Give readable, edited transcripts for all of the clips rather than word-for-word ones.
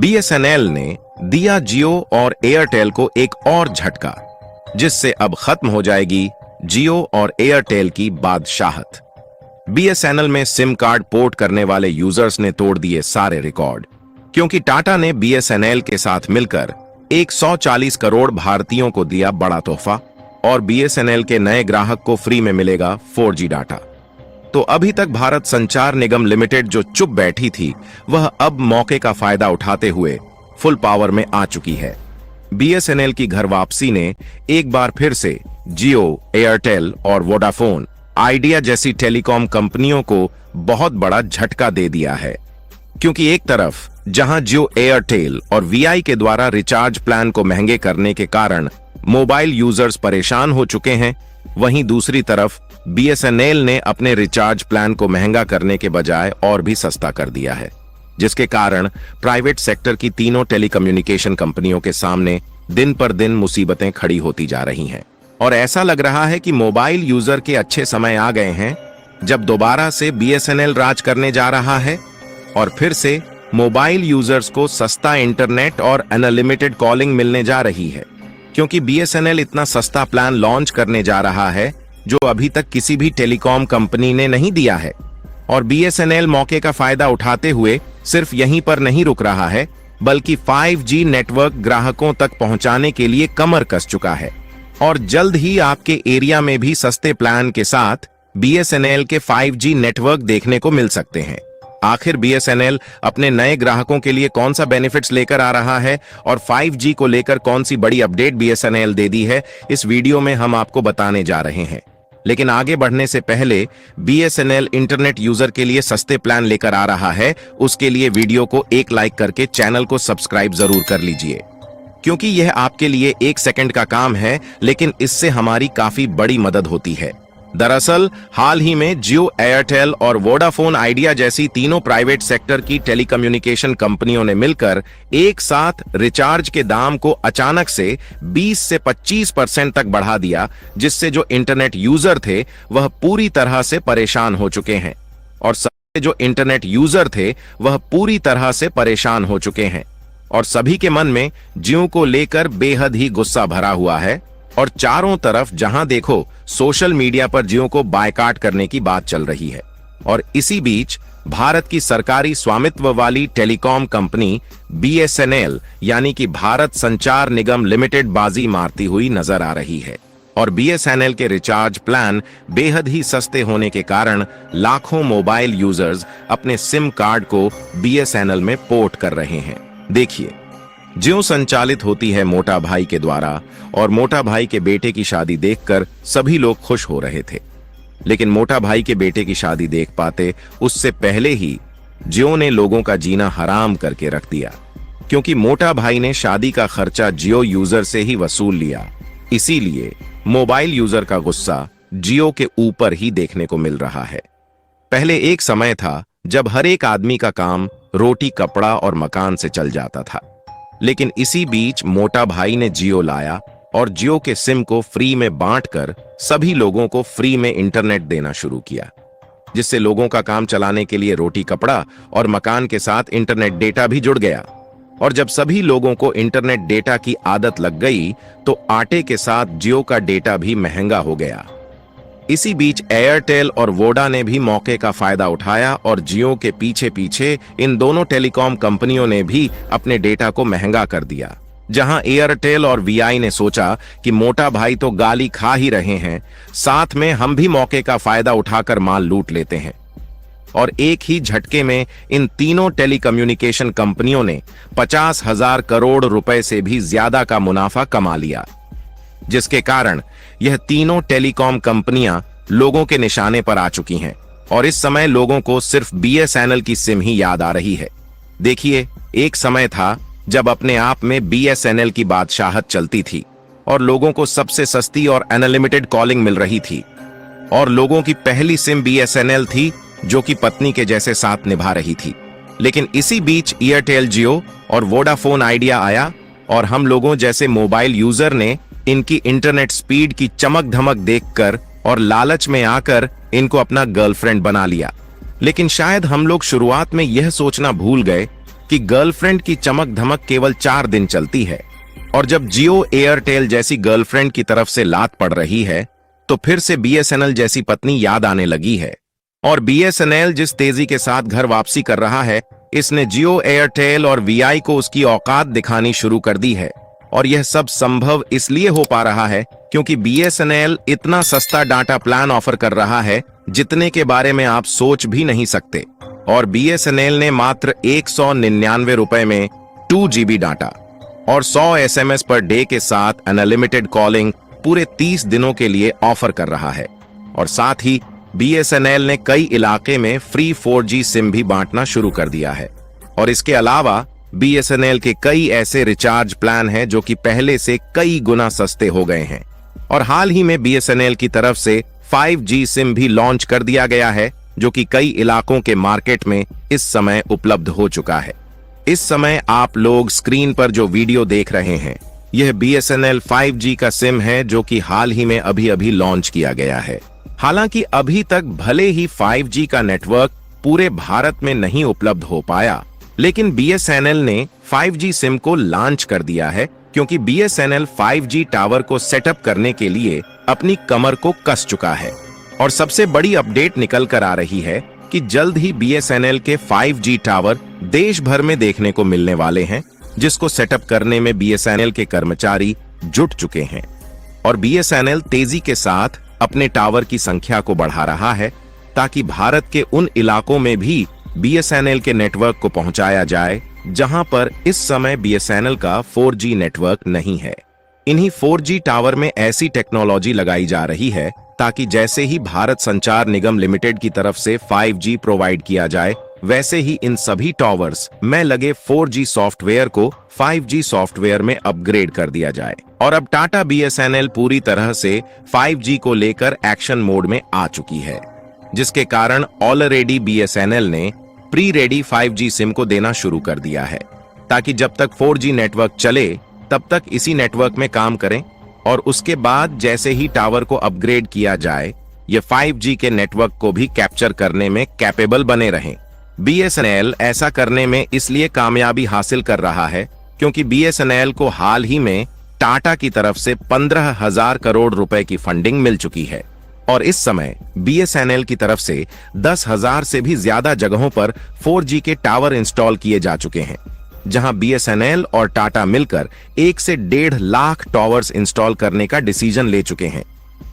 BSNL ने दिया जियो और एयरटेल को एक और झटका, जिससे अब खत्म हो जाएगी जियो और एयरटेल की बादशाहत। बीएसएनएल में सिम कार्ड पोर्ट करने वाले यूजर्स ने तोड़ दिए सारे रिकॉर्ड, क्योंकि टाटा ने बीएसएनएल के साथ मिलकर 140 करोड़ भारतीयों को दिया बड़ा तोहफा और बीएसएनएल के नए ग्राहक को फ्री में मिलेगा 4G डाटा। तो अभी तक भारत संचार निगम लिमिटेड जो चुप बैठी थी, वह अब मौके का फायदा उठाते हुए फुल पावर में आ चुकी है। बीएसएनएल की घर वापसी ने एक बार फिर से जियो, एयरटेल और वोडाफोन आइडिया जैसी टेलीकॉम कंपनियों को बहुत बड़ा झटका दे दिया है, क्योंकि एक तरफ जहां जियो, एयरटेल और वीआई के द्वारा रिचार्ज प्लान को महंगे करने के कारण मोबाइल यूजर्स परेशान हो चुके हैं, वहीं दूसरी तरफ बीएसएनएल ने अपने रिचार्ज प्लान को महंगा करने के बजाय और भी सस्ता कर दिया है, जिसके कारण प्राइवेट सेक्टर की तीनों टेलीकम्युनिकेशन कंपनियों के सामने दिन पर दिन मुसीबतें खड़ी होती जा रही हैं। और ऐसा लग रहा है कि मोबाइल यूजर के अच्छे समय आ गए हैं, जब दोबारा से बीएसएनएल राज करने जा रहा है और फिर से मोबाइल यूजर्स को सस्ता इंटरनेट और अनलिमिटेड कॉलिंग मिलने जा रही है, क्योंकि बीएसएनएल इतना सस्ता प्लान लॉन्च करने जा रहा है जो अभी तक किसी भी टेलीकॉम कंपनी ने नहीं दिया है। और बीएसएनएल मौके का फायदा उठाते हुए सिर्फ यहीं पर नहीं रुक रहा है, बल्कि 5G नेटवर्क ग्राहकों तक पहुंचाने के लिए कमर कस चुका है और जल्द ही आपके एरिया में भी सस्ते प्लान के साथ बीएसएनएल के 5G नेटवर्क देखने को मिल सकते हैं। आखिर बीएसएनएल अपने नए ग्राहकों के लिए कौन सा बेनिफिट्स लेकर आ रहा है और 5G को लेकर कौन सी बड़ी अपडेट बीएसएनएल दे दी है, इस वीडियो में हम आपको बताने जा रहे हैं। लेकिन आगे बढ़ने से पहले बीएसएनएल इंटरनेट यूजर के लिए सस्ते प्लान लेकर आ रहा है, उसके लिए वीडियो को एक लाइक करके चैनल को सब्सक्राइब जरूर कर लीजिए, क्योंकि यह आपके लिए 1 सेकंड का काम है, लेकिन इससे हमारी काफी बड़ी मदद होती है। दरअसल हाल ही में जियो, एयरटेल और वोडाफोन आइडिया जैसी तीनों प्राइवेट सेक्टर की टेलीकम्युनिकेशन कंपनियों ने मिलकर एक साथ रिचार्ज के दाम को अचानक से 20 से 25% तक बढ़ा दिया, जिससे जो इंटरनेट यूजर थे वह पूरी तरह से परेशान हो चुके हैं और सभी के मन में जियो को लेकर बेहद ही गुस्सा भरा हुआ है और चारों तरफ जहां देखो सोशल मीडिया पर जियो को बायकॉट करने की बात चल रही है। और इसी बीच भारत की सरकारी स्वामित्व वाली टेलीकॉम कंपनी बीएसएनएल यानी कि भारत संचार निगम लिमिटेड बाजी मारती हुई नजर आ रही है और बीएसएनएल के रिचार्ज प्लान बेहद ही सस्ते होने के कारण लाखों मोबाइल यूजर्स अपने सिम कार्ड को बीएसएनएल में पोर्ट कर रहे हैं। देखिए, जियो संचालित होती है मोटा भाई के द्वारा और मोटा भाई के बेटे की शादी देखकर सभी लोग खुश हो रहे थे, लेकिन मोटा भाई के बेटे की शादी देख पाते उससे पहले ही जियो ने लोगों का जीना हराम करके रख दिया, क्योंकि मोटा भाई ने शादी का खर्चा जियो यूजर से ही वसूल लिया। इसीलिए मोबाइल यूजर का गुस्सा जियो के ऊपर ही देखने को मिल रहा है। पहले एक समय था जब हर एक आदमी का काम रोटी, कपड़ा और मकान से चल जाता था, लेकिन इसी बीच मोटा भाई ने जियो लाया और जियो के सिम को फ्री में बांटकर सभी लोगों को फ्री में इंटरनेट देना शुरू किया, जिससे लोगों का काम चलाने के लिए रोटी, कपड़ा और मकान के साथ इंटरनेट डेटा भी जुड़ गया। और जब सभी लोगों को इंटरनेट डेटा की आदत लग गई तो आटे के साथ जियो का डेटा भी महंगा हो गया। इसी बीच एयरटेल और वोडा ने भी मौके का फायदा उठाया और जियो के पीछे पीछे इन दोनों टेलीकॉम कंपनियों ने भी अपने डेटा को महंगा कर दिया। जहां एयरटेल और वीआई ने सोचा कि मोटा भाई तो गाली खा ही रहे हैं, साथ में हम भी मौके का फायदा उठाकर माल लूट लेते हैं। और एक ही झटके में इन तीनों टेलीकम्युनिकेशन कंपनियों ने 50,000 करोड़ रुपए से भी ज्यादा का मुनाफा कमा लिया, जिसके कारण यह तीनों टेलीकॉम कंपनियां लोगों के निशाने पर आ चुकी हैं और इस समय लोगों को सिर्फ बीएसएनएल की सिम ही याद आ रही है। देखिए, एक समय था जब अपने आप में बीएसएनएल की बादशाहत चलती थी और लोगों को सबसे सस्ती और अनलिमिटेड कॉलिंग मिल रही थी और लोगों की पहली सिम बीएसएनएल थी, जो कि पत्नी के जैसे साथ निभा रही थी। लेकिन इसी बीच एयरटेल, जियो और वोडाफोन आइडिया आया और हम लोगों जैसे मोबाइल यूजर ने इनकी इंटरनेट स्पीड की चमक धमक देखकर और लालच में आकर इनको अपना गर्लफ्रेंड बना लिया। लेकिन शायद हम लोग शुरुआत में यह सोचना भूल गए कि गर्लफ्रेंड की चमक धमक केवल 4 दिन चलती है, और जब जियो एयरटेल जैसी गर्लफ्रेंड की तरफ से लात पड़ रही है तो फिर से बीएसएनएल जैसी पत्नी याद आने लगी है। और बीएसएनएल जिस तेजी के साथ घर वापसी कर रहा है, इसने जियो एयरटेल और वीआई को उसकी औकात दिखानी शुरू कर दी है। और यह सब संभव इसलिए हो पा रहा है क्योंकि बीएसएनएल इतना सस्ता डाटा प्लान ऑफर कर रहा है जितने के बारे में आप सोच भी नहीं सकते। और बीएसएनएल ने मात्र 199 रुपए में 2 GB डाटा और 100 SMS पर डे के साथ अनलिमिटेड कॉलिंग पूरे 30 दिनों के लिए ऑफर कर रहा है। और साथ ही बीएसएनएल ने कई इलाके में फ्री 4G सिम भी बांटना शुरू कर दिया है। और इसके अलावा बीएसएनएल के कई ऐसे रिचार्ज प्लान हैं जो कि पहले से कई गुना सस्ते हो गए हैं। और हाल ही में बीएसएनएल की तरफ से 5G सिम भी लॉन्च कर दिया गया है जो कि कई इलाकों के मार्केट में इस समय उपलब्ध हो चुका है। इस समय आप लोग स्क्रीन पर जो वीडियो देख रहे हैं, यह बीएसएनएल 5G का सिम है जो कि हाल ही में अभी लॉन्च किया गया है। हालांकि अभी तक भले ही 5G का नेटवर्क पूरे भारत में नहीं उपलब्ध हो पाया, लेकिन बीएसएनएल ने 5G सिम को लॉन्च कर दिया है क्योंकि बीएसएनएल 5G टावर को सेटअप करने के लिए अपनी कमर को कस चुका है। और सबसे बड़ी अपडेट निकल कर आ रही है कि जल्द ही बीएसएनएल के 5G टावर देश भर में देखने को मिलने वाले हैं, जिसको सेटअप करने में बीएसएनएल के कर्मचारी जुट चुके हैं। और बीएसएनएल तेजी के साथ अपने टावर की संख्या को बढ़ा रहा है ताकि भारत के उन इलाकों में भी बीएसएनएल के नेटवर्क को पहुंचाया जाए जहां पर इस समय बीएसएनएल का 4G नेटवर्क नहीं है। इन्हीं 4G टावर में ऐसी टेक्नोलॉजी लगाई जा रही है ताकि जैसे ही भारत संचार निगम लिमिटेड की तरफ से 5G प्रोवाइड किया जाए, वैसे ही इन सभी टावर्स में लगे 4G सॉफ्टवेयर को 5G सॉफ्टवेयर में अपग्रेड कर दिया जाए। और अब टाटा बीएसएनएल पूरी तरह से 5G को लेकर एक्शन मोड में आ चुकी है, जिसके कारण ऑलरेडी बीएसएनएल ने प्री रेडी 5G सिम को देना शुरू कर दिया है ताकि जब तक 4G नेटवर्क चले तब तक इसी नेटवर्क में काम करें, और उसके बाद जैसे ही टावर को अपग्रेड किया जाए, ये 5G के नेटवर्क को भी कैप्चर करने में कैपेबल बने रहें। बीएसएनएल ऐसा करने में इसलिए कामयाबी हासिल कर रहा है क्योंकि बीएसएनएल को हाल ही में टाटा की तरफ से 15,000 करोड़ रुपए की फंडिंग मिल चुकी है। और इस समय बीएसएनएल की तरफ से 10,000 से भी ज्यादा जगहों पर 4G के टावर इंस्टॉल किए जा चुके हैं, जहां बीएसएनएल और टाटा मिलकर 1 से 1.5 लाख टावर्स इंस्टॉल करने का डिसीजन ले चुके हैं।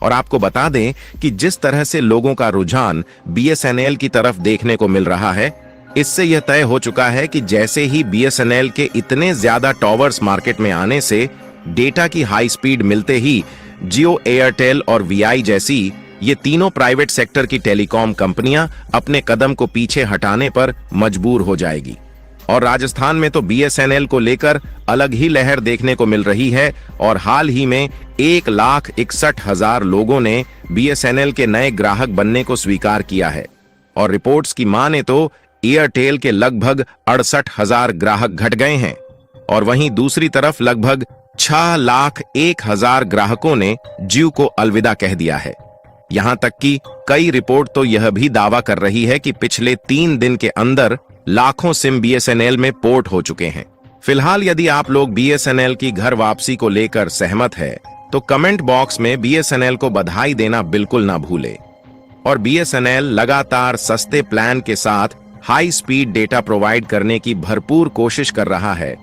और आपको बता दें कि जिस तरह से लोगों का रुझान बीएसएनएल की तरफ देखने को मिल रहा है, इससे यह तय हो चुका है कि जैसे ही बीएसएनएल के इतने ज्यादा टावर्स मार्केट में आने से डेटा की हाई स्पीड मिलते ही जियो एयरटेल और वीआई जैसी ये तीनों प्राइवेट सेक्टर की टेलीकॉम कंपनियां अपने कदम को पीछे हटाने पर मजबूर हो जाएगी। और राजस्थान में तो बीएसएनएल को लेकर अलग ही लहर देखने को मिल रही है और हाल ही में 1,61,000 लोगों ने बीएसएनएल के नए ग्राहक बनने को स्वीकार किया है। और रिपोर्ट्स की माने तो एयरटेल के लगभग 68,000 ग्राहक घट गए हैं और वहीं दूसरी तरफ लगभग 6,01,000 ग्राहकों ने जियो को अलविदा कह दिया है। यहां तक कि कई रिपोर्ट तो यह भी दावा कर रही है कि पिछले 3 दिन के अंदर लाखों सिम बीएसएनएल में पोर्ट हो चुके हैं। फिलहाल यदि आप लोग बीएसएनएल की घर वापसी को लेकर सहमत है तो कमेंट बॉक्स में बीएसएनएल को बधाई देना बिल्कुल ना भूले। और बीएसएनएल लगातार सस्ते प्लान के साथ हाई स्पीड डेटा प्रोवाइड करने की भरपूर कोशिश कर रहा है।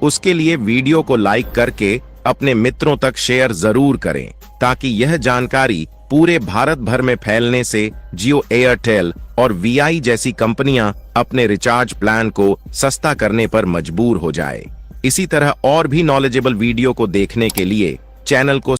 उसके लिए वीडियो को लाइक करके अपने मित्रों तक शेयर जरूर करें ताकि यह जानकारी पूरे भारत भर में फैलने से जियो एयरटेल और वीआई जैसी कंपनियां अपने रिचार्ज प्लान को सस्ता करने पर मजबूर हो जाए। इसी तरह और भी नॉलेजेबल वीडियो को देखने के लिए चैनल को